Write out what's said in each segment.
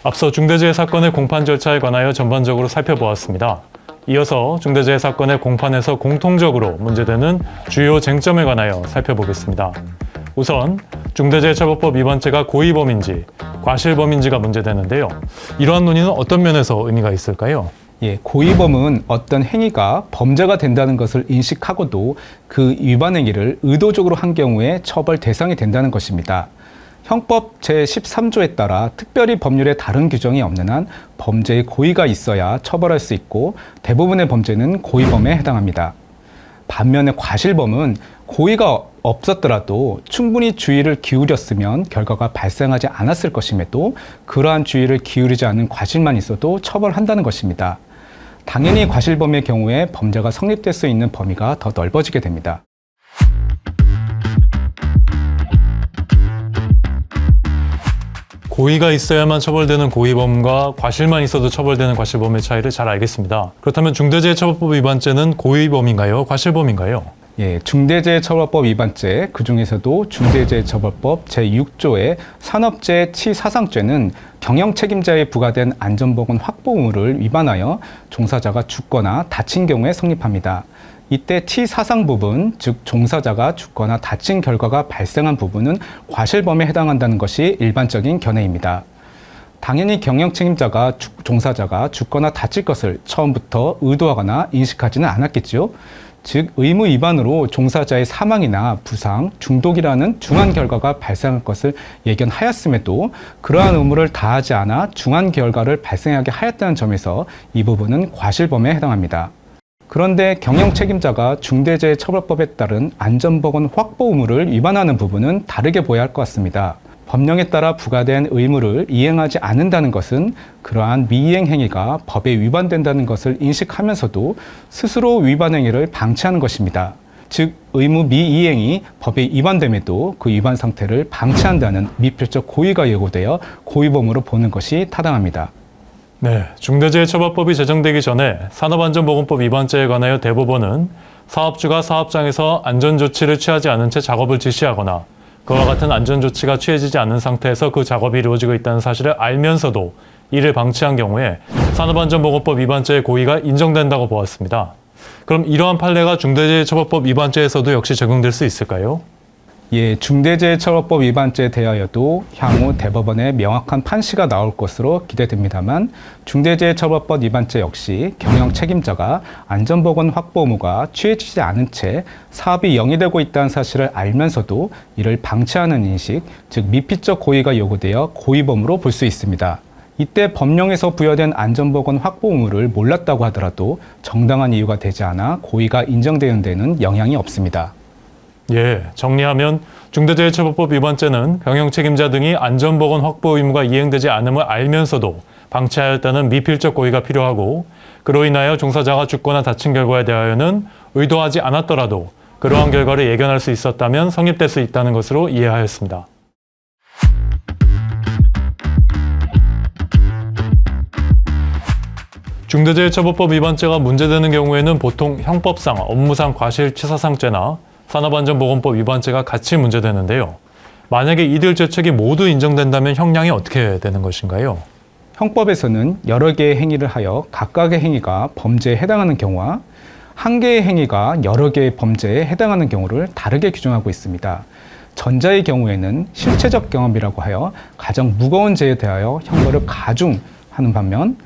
앞서 중대재해 사건의 공판 절차에 관하여 전반적으로 살펴보았습니다. 이어서 중대재해 사건의 공판에서 공통적으로 문제되는 주요 쟁점에 관하여 살펴보겠습니다. 우선 중대재해처벌법 위반죄가 고의범인지 과실범인지가 문제되는데요. 이러한 논의는 어떤 면에서 의미가 있을까요? 고의범은 어떤 행위가 범죄가 된다는 것을 인식하고도 그 위반 행위를 의도적으로 한 경우에 처벌 대상이 된다는 것입니다. 형법 제13조에 따라 특별히 법률에 다른 규정이 없는 한 범죄의 고의가 있어야 처벌할 수 있고 대부분의 범죄는 고의범에 해당합니다. 반면에 과실범은 고의가 없었더라도 충분히 주의를 기울였으면 결과가 발생하지 않았을 것임에도 그러한 주의를 기울이지 않은 과실만 있어도 처벌한다는 것입니다. 당연히 과실범의 경우에 범죄가 성립될 수 있는 범위가 더 넓어지게 됩니다. 고의가 있어야만 처벌되는 고의범과 과실만 있어도 처벌되는 과실범의 차이를 잘 알겠습니다. 그렇다면 중대재해처벌법 위반죄는 고의범인가요? 과실범인가요? 중대재해처벌법 위반죄, 그중에서도 중대재해처벌법 제6조의 산업재해 치사상죄는 경영책임자에 부과된 안전보건 확보 의무를 위반하여 종사자가 죽거나 다친 경우에 성립합니다. 이때 치사상 부분, 즉 종사자가 죽거나 다친 결과가 발생한 부분은 과실범에 해당한다는 것이 일반적인 견해입니다. 당연히 경영책임자가 종사자가 죽거나 다칠 것을 처음부터 의도하거나 인식하지는 않았겠죠. 즉 의무 위반으로 종사자의 사망이나 부상, 중독이라는 중한 결과가 발생할 것을 예견하였음에도 그러한 의무를 다하지 않아 중한 결과를 발생하게 하였다는 점에서 이 부분은 과실범에 해당합니다. 그런데 경영책임자가 중대재해처벌법에 따른 안전보건 확보 의무를 위반하는 부분은 다르게 보아야 할 것 같습니다. 법령에 따라 부과된 의무를 이행하지 않는다는 것은 그러한 미이행 행위가 법에 위반된다는 것을 인식하면서도 스스로 위반 행위를 방치하는 것입니다. 즉 의무 미이행이 법에 위반됨에도 그 위반 상태를 방치한다는 미필적 고의가 예고되어 고의범으로 보는 것이 타당합니다. 중대재해처벌법이 제정되기 전에 산업안전보건법 위반죄에 관하여 대법원은 사업주가 사업장에서 안전조치를 취하지 않은 채 작업을実施하거나 그와 같은 안전조치가 취해지지 않은 상태에서 그 작업이 이루어지고 있다는 사실을 알면서도 이를 방치한 경우에 산업안전보건법 위반죄의 고의가 인정된다고 보았습니다. 그럼 이러한 판례가 중대재해처벌법 위반죄에서도 역시 적용될 수 있을까요? 중대재해처벌법 위반죄에 대하여도 향후 대법원의 명확한 판시가 나올 것으로 기대됩니다만 중대재해처벌법 위반죄 역시 경영책임자가 안전보건 확보 의무가 취해지지 않은 채 사업이 영위되고 있다는 사실을 알면서도 이를 방치하는 인식, 즉 미필적 고의가 요구되어 고의범으로 볼 수 있습니다. 이때 법령에서 부여된 안전보건 확보 의무를 몰랐다고 하더라도 정당한 이유가 되지 않아 고의가 인정되는 데는 영향이 없습니다. 정리하면 중대재해처벌법 위반죄는 경영책임자 등이 안전보건 확보 의무가 이행되지 않음을 알면서도 방치하였다는 미필적 고의가 필요하고 그로 인하여 종사자가 죽거나 다친 결과에 대하여는 의도하지 않았더라도 그러한 결과를 예견할 수 있었다면 성립될 수 있다는 것으로 이해하였습니다. 중대재해처벌법 위반죄가 문제되는 경우에는 보통 형법상 업무상 과실치사상죄나 산업안전보건법 위반죄가 같이 문제되는데요. 만약에 이들 죄책이 모두 인정된다면 형량이 어떻게 되는 것인가요? 형법에서는 여러 개의 행위를 하여 각각의 행위가 범죄에 해당하는 경우와 한 개의 행위가 여러 개의 범죄에 해당하는 경우를 다르게 규정하고 있습니다. 전자의 경우에는 실체적 경험이라고 하여 가장 무거운 죄에 대하여 형벌을 가중하는 반면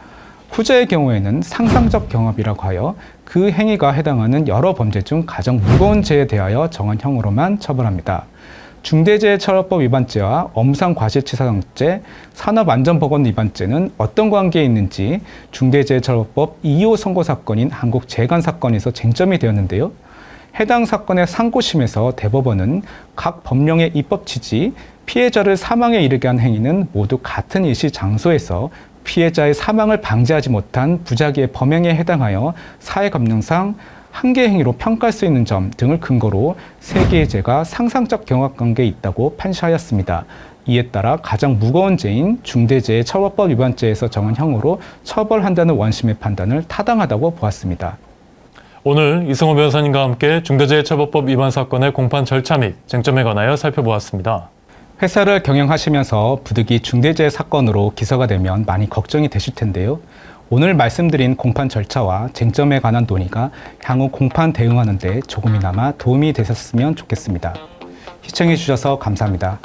후자의 경우에는 상상적 경험이라고 하여 그 행위가 해당하는 여러 범죄 중 가장 무거운 죄에 대하여 정한 형으로만 처벌합니다. 중대재해처벌법 위반죄와 업무상 과실치사상죄, 산업안전보건 위반죄는 어떤 관계에 있는지 중대재해처벌법 2호 선고사건인 한국재관사건에서 쟁점이 되었는데요. 해당 사건의 상고심에서 대법원은 각 법령의 입법 취지, 피해자를 사망에 이르게 한 행위는 모두 같은 일시 장소에서 피해자의 사망을 방지하지 못한 부작위의 범행에 해당하여 사회감능상 한 개의 행위로 평가할 수 있는 점 등을 근거로 세 개의 죄가 상상적 경합관계에 있다고 판시하였습니다. 이에 따라 가장 무거운 죄인 중대재해처벌법 위반죄에서 정한 형으로 처벌한다는 원심의 판단을 타당하다고 보았습니다. 오늘 이승호 변호사님과 함께 중대재해처벌법 위반 사건의 공판 절차 및 쟁점에 관하여 살펴보았습니다. 회사를 경영하시면서 부득이 중대재해 사건으로 기소가 되면 많이 걱정이 되실 텐데요. 오늘 말씀드린 공판 절차와 쟁점에 관한 논의가 향후 공판 대응하는 데 조금이나마 도움이 되셨으면 좋겠습니다. 시청해 주셔서 감사합니다.